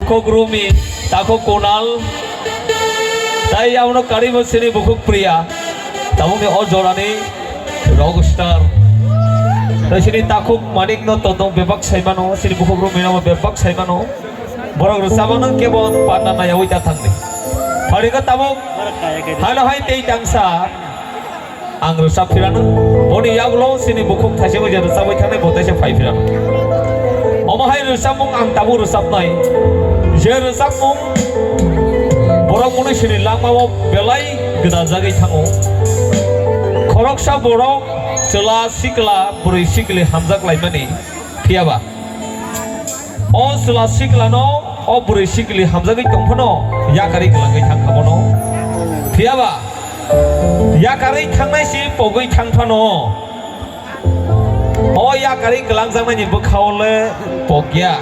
Bukhuk Rumi, Takuk Kunal, Tay Amno Karim Sini Bukhuk Priya, Tamuni Ojolani, Rogstar. Tay Sini Takuk Manik no Totong Bebak Saimano, Sini Bukhuk Rumi no Bebak Saimano, Borok Sabano Kebon Pana Yawita Tangni. Harika Tamuk, Halo Hai Tay Tangsa, Angro Sapirano, Boni Yaglo, Sini Bukhuk Tashimu Sabai Tane Botasha Five. Omahai Rusamung ang tabu rusap nai, jer rusapung, borok muni sini lama mo belai geda jagai tango, korok sa borok cela sikla buri sikli hamzak lai mani, tiaba. O cela sikla no, o buri sikli hamzak itu pun yakari kelangai tang kamono, tiaba. Yakari tang nai si pogoi tang pano. Oh ya kari gelang zaman ini bekau le pokya,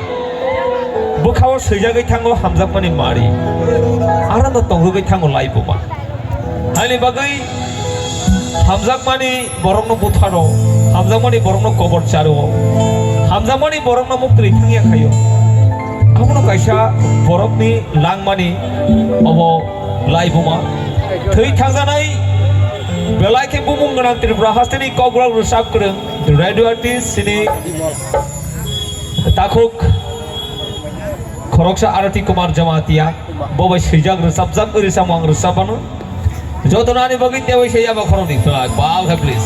bekau sejak itu tanggo hamzak mani mari, aran tu tunggu itu tanggo lai buka. Hari bagai hamzak mani borong no butaro, hamzak mani borong no kobor caro, hamzak mani borong no mukti tangya kayo. Aku no kaisa borong ni lang mani, obo lai buka. Tui tangzanai. Belai ke bumung dengan Tripura hasteni kogral rusap kereng the radio artist sini Takuk Koroksa Arati Kumar Jamatia Boba Shijag rusap zap urisamang rusapanu Jotonani bagi tewa saya bakoroni flag bal please